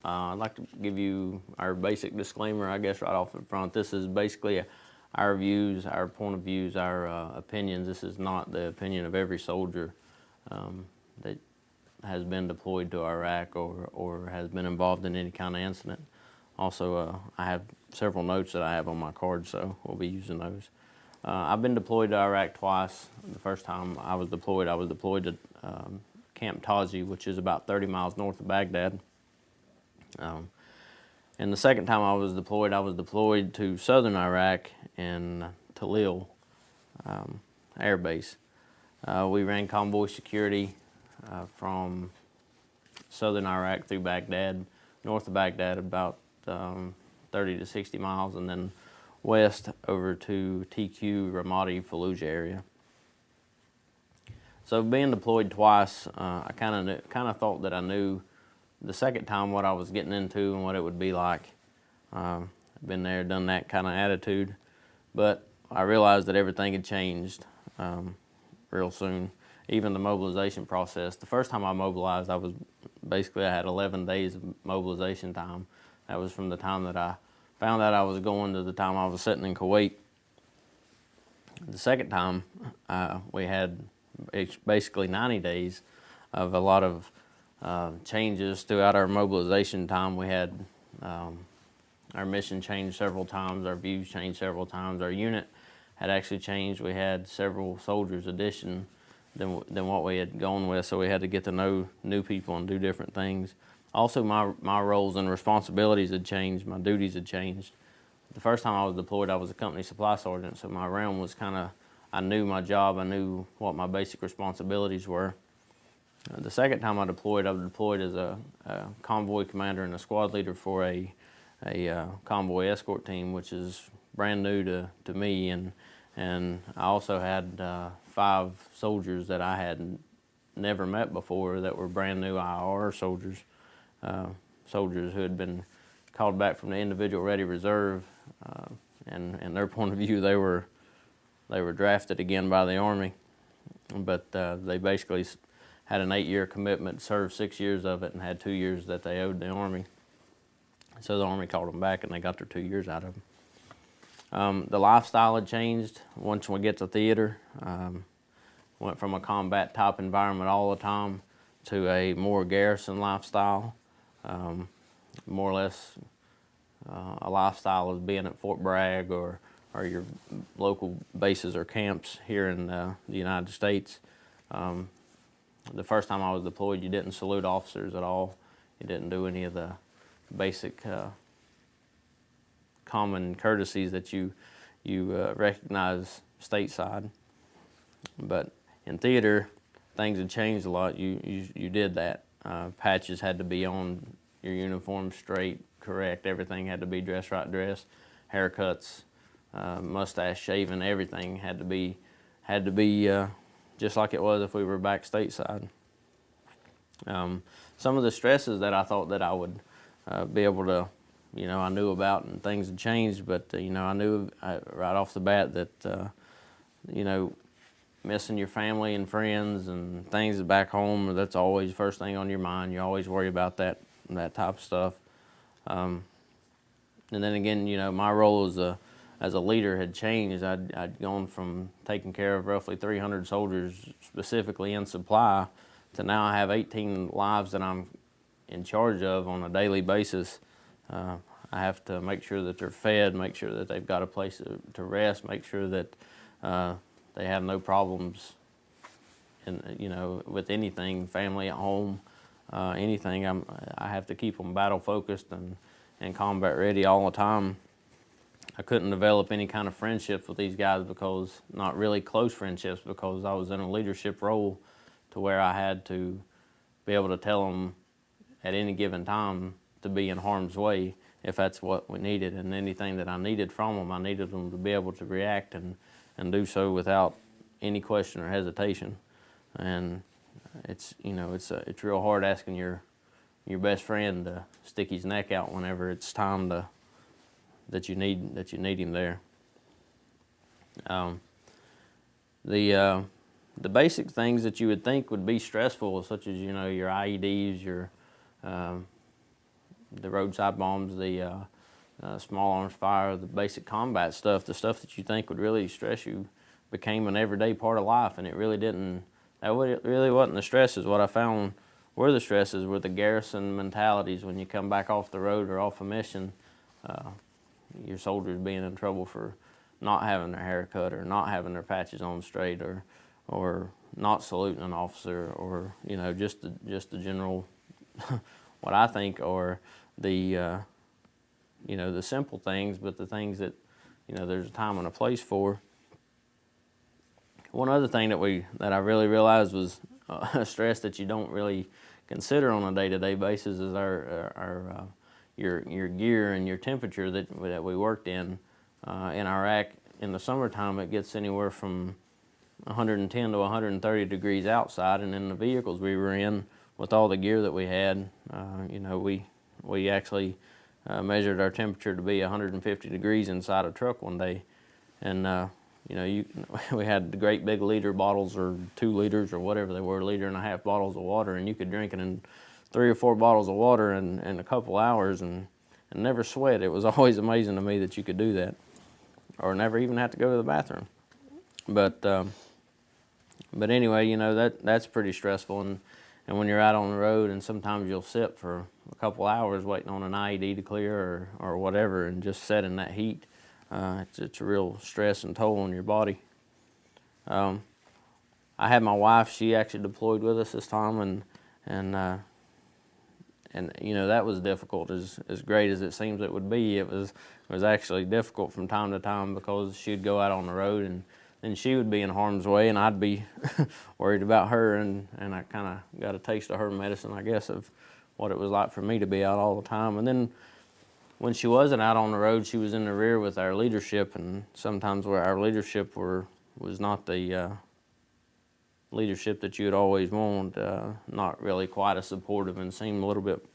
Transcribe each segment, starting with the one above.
I'd like to give you our basic disclaimer, I guess, right off the front. This is basically our views, our point of views, our opinions. This is not the opinion of every soldier that has been deployed to Iraq or has been involved in any kind of incident. Also, I have several notes that I have on my card, so we'll be using those. I've been deployed to Iraq twice. The first time I was deployed to Camp Taji, which is about 30 miles north of Baghdad. And the second time I was deployed to southern Iraq in Talil Air Base. We ran convoy security from southern Iraq through Baghdad, north of Baghdad about 30 to 60 miles, and then west over to TQ Ramadi Fallujah area. So being deployed twice, I kind of thought that I knew the second time what I was getting into and what it would be like. I've been there, done that kind of attitude, but I realized that everything had changed real soon. Even the mobilization process. The first time I mobilized, I had 11 days of mobilization time. That was from the time that I found out I was going to the time I was sitting in Kuwait. The second time, we had basically 90 days of a lot of changes throughout our mobilization time. We had our mission changed several times, our views changed several times, our unit had actually changed. We had several soldiers addition than what we had gone with, so we had to get to know new people and do different things. Also, my roles and responsibilities had changed, my duties had changed. The first time I was deployed, I was a company supply sergeant, so my realm was I knew my job, I knew what my basic responsibilities were. The second time I was deployed as a convoy commander and a squad leader for a convoy escort team, which is brand new to me, and I also had 5 soldiers that I had never met before that were brand new IR soldiers, soldiers who had been called back from the individual ready reserve, and in their point of view, they were drafted again by the Army, but they basically had an 8-year commitment, served 6 years of it, and had 2 years that they owed the Army. So the Army called them back, and they got their 2 years out of them. The lifestyle had changed once we get to theater. Went from a combat type environment all the time to a more garrison lifestyle, more or less a lifestyle of being at Fort Bragg or your local bases or camps here in the United States. The first time I was deployed, you didn't salute officers at all. You didn't do any of the basic common courtesies that you recognize stateside. But in theater, things had changed a lot. You did that. Patches had to be on your uniform straight, correct. Everything had to be dress right dress. Haircuts, mustache shaving, everything had to be just like it was if we were back stateside. Some of the stresses that I thought that I would be able to, I knew about, and things had changed, but I knew right off the bat that missing your family and friends and things back home, that's always the first thing on your mind. You always worry about that type of stuff. And then again, my role as a leader had changed. I'd gone from taking care of roughly 300 soldiers specifically in supply to now I have 18 lives that I'm in charge of on a daily basis. I have to make sure that they're fed, make sure that they've got a place to rest, make sure that they have no problems with anything, family at home, anything. I have to keep them battle focused and combat ready all the time. I couldn't develop any kind of friendships with these guys not really close friendships, because I was in a leadership role to where I had to be able to tell them at any given time to be in harm's way if that's what we needed, and anything that I needed from them, I needed them to be able to react and do so without any question or hesitation. And it's real hard asking your best friend to stick his neck out whenever it's time that you need him there. The basic things that you would think would be stressful, such as your IEDs, the roadside bombs, the small arms fire, the basic combat stuff, the stuff that you think would really stress you became an everyday part of life, and it really didn't. Really wasn't the stresses. What I found were the stresses were the garrison mentalities when you come back off the road or off a mission. Your soldiers being in trouble for not having their hair cut or not having their patches on straight or not saluting an officer, or just the general what I think are the the simple things, but the things that there's a time and a place for. One other thing that I really realized was a stress that you don't really consider on a day-to-day basis is your gear and your temperature that we worked in Iraq. In the summertime, it gets anywhere from 110 to 130 degrees outside, and in the vehicles we were in, with all the gear that we had, we actually measured our temperature to be 150 degrees inside a truck one day, and we had the great big liter bottles, or 2 liters, or whatever they were, 1.5 liter bottles of water, and you could drink it in 3 or 4 bottles of water in a couple hours and never sweat. It was always amazing to me that you could do that, or never even have to go to the bathroom. But anyway, that's pretty stressful, and when you're out on the road, and sometimes you'll sit for a couple hours waiting on an IED to clear or whatever, and just sit in that heat. It's a real stress and toll on your body. I had my wife; she actually deployed with us this time, and that was difficult. As great as it seems it would be, it was actually difficult from time to time, because she'd go out on the road and she would be in harm's way, and I'd be worried about her, and I kind of got a taste of her medicine, I guess, of what it was like for me to be out all the time. And then when she wasn't out on the road, she was in the rear with our leadership, and sometimes where our leadership was not the leadership that you'd always want, not really quite as supportive, and seemed a little bit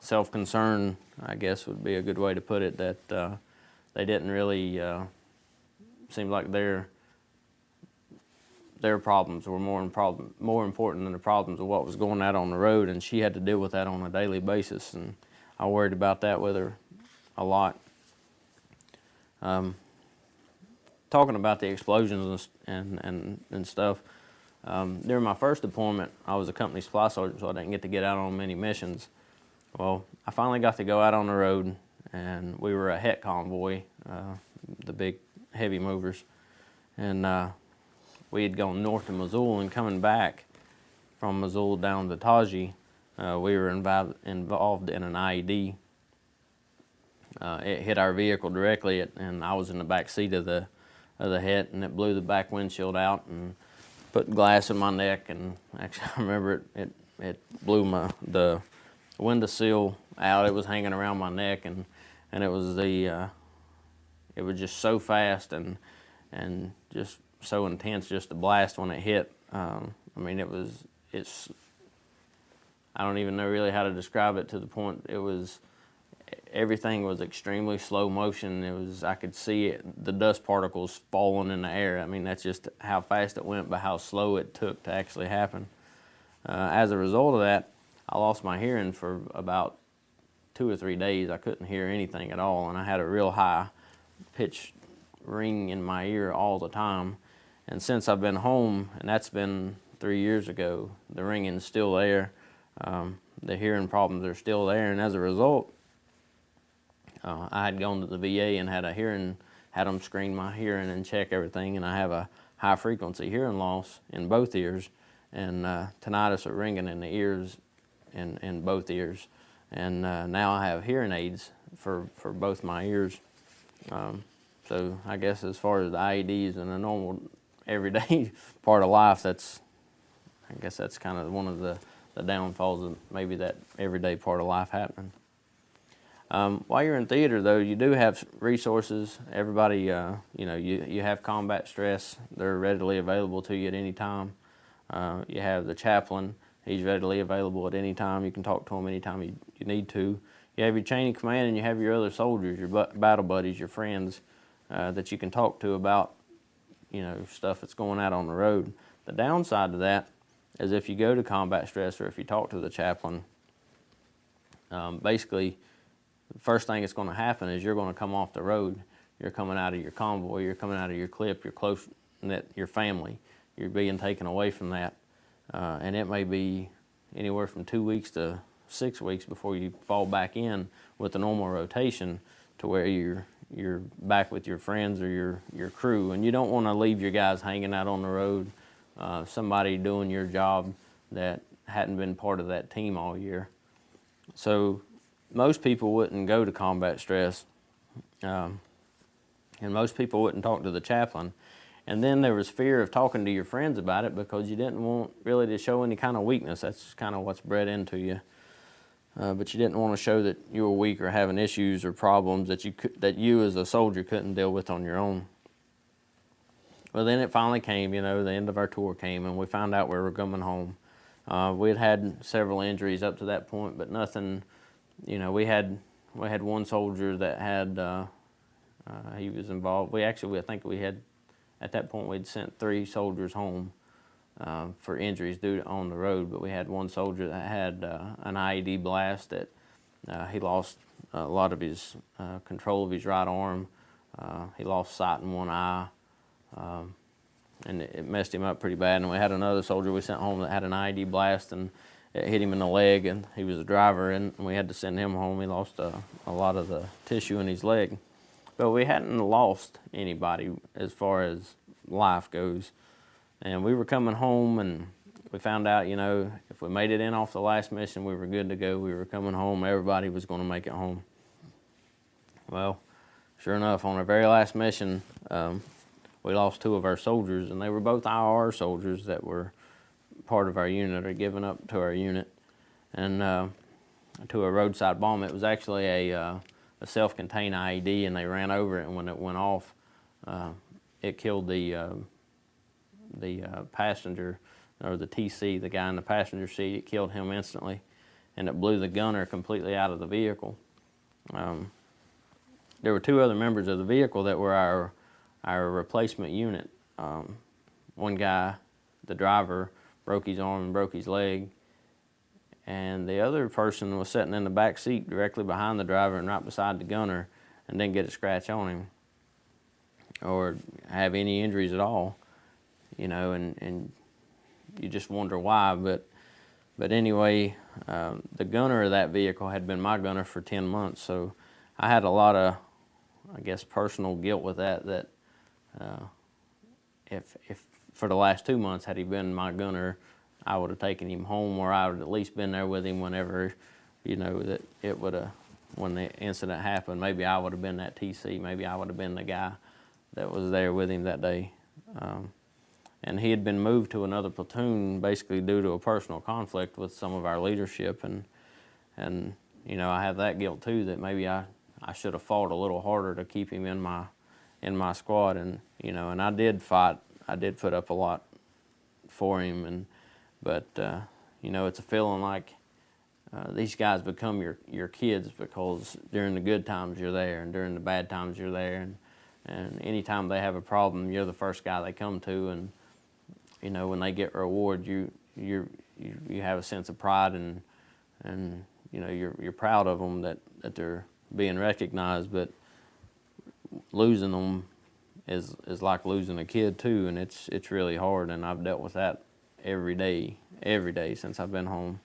self-concerned, I guess would be a good way to put it, that they didn't really seem like their problems were more important than the problems of what was going out on the road, and she had to deal with that on a daily basis, and I worried about that with her a lot. Talking about the explosions and stuff, during my first deployment, I was a company supply sergeant, so I didn't get to get out on many missions. Well, I finally got to go out on the road, and we were a HET convoy, the big heavy movers, and we had gone north to Mosul, and coming back from Mosul down to Taji, we were involved in an IED. It hit our vehicle directly, and I was in the back seat of the HET, and it blew the back windshield out and put glass in my neck. And actually, I remember it blew the window sill out. It was hanging around my neck, and it was it was just so fast and just so intense, just the blast when it hit. I mean, it's I don't even know really how to describe it, to the point everything was extremely slow motion. I could see the dust particles falling in the air. I mean, that's just how fast it went, but how slow it took to actually happen. As a result of that, I lost my hearing for about 2 or 3 days. I couldn't hear anything at all, and I had a real high pitch ring in my ear all the time. And since I've been home, and that's been 3 years ago, the ringing's still there. The hearing problems are still there, and as a result, I had gone to the VA and had them screen my hearing and check everything, and I have a high frequency hearing loss in both ears, and tinnitus or ringing in the ears, in both ears, and now I have hearing aids for both my ears. So I guess as far as the IEDs and a normal everyday part of life, I guess that's kind of one of the downfalls of maybe that everyday part of life happening. While you're in theater, though, you do have resources. Everybody, you have combat stress. They're readily available to you at any time. You have the chaplain. He's readily available at any time. You can talk to him anytime you need to. You have your chain of command, and you have your other soldiers, your battle buddies, your friends that you can talk to about, stuff that's going out on the road. The downside to that is if you go to combat stress, or if you talk to the chaplain, Basically, the first thing that's going to happen is you're going to come off the road. You're coming out of your convoy, you're coming out of your clip, your close-knit, your family. You're being taken away from that. And it may be anywhere from 2 weeks to 6 weeks before you fall back in with the normal rotation to where you're back with your friends or your crew. And you don't want to leave your guys hanging out on the road, somebody doing your job that hadn't been part of that team all year. So most people wouldn't go to combat stress, and most people wouldn't talk to the chaplain. And then there was fear of talking to your friends about it because you didn't want really to show any kind of weakness. That's kind of what's bred into you. But you didn't want to show that you were weak or having issues or problems that you as a soldier couldn't deal with on your own. Well, then it finally came, the end of our tour came, and we found out we were coming home. We had several injuries up to that point, but nothing, we had one soldier that had, he was involved. I think we had, at that point, we'd sent 3 soldiers home for injuries due to on the road, but we had one soldier that had an IED blast that he lost a lot of his control of his right arm. He lost sight in one eye, and it messed him up pretty bad. And we had another soldier we sent home that had an IED blast, and it hit him in the leg, and he was a driver, and we had to send him home. He lost a lot of the tissue in his leg. But we hadn't lost anybody as far as life goes. And we were coming home, and we found out, if we made it in off the last mission, we were good to go. We were coming home. Everybody was going to make it home. Well, sure enough, on our very last mission, we lost 2 of our soldiers, and they were both IR soldiers that were part of our unit or given up to our unit, and to a roadside bomb. It was actually a self-contained IED, and they ran over it, and when it went off, it killed the passenger, or the TC, the guy in the passenger seat. It killed him instantly, and it blew the gunner completely out of the vehicle. There were 2 other members of the vehicle that were our replacement unit. One guy, the driver, broke his arm and broke his leg, and the other person was sitting in the back seat directly behind the driver and right beside the gunner, and didn't get a scratch on him or have any injuries at all. And you just wonder why, but anyway, the gunner of that vehicle had been my gunner for 10 months, so I had a lot of, I guess, personal guilt with that if for the last 2 months, had he been my gunner, I would have taken him home, or I would have at least been there with him whenever, that it would have, when the incident happened, maybe I would have been that TC, maybe I would have been the guy that was there with him that day. And he had been moved to another platoon basically due to a personal conflict with some of our leadership, and I have that guilt too, that maybe I should have fought a little harder to keep him in my squad, and and I did fight. I did put up a lot for him, but it's a feeling like these guys become your kids, because during the good times you're there, and during the bad times you're there, and anytime they have a problem, you're the first guy they come to, and when they get reward, you have a sense of pride, and you're proud of them that they're being recognized. But losing them is like losing a kid too, and it's really hard, and I've dealt with that every day since I've been home.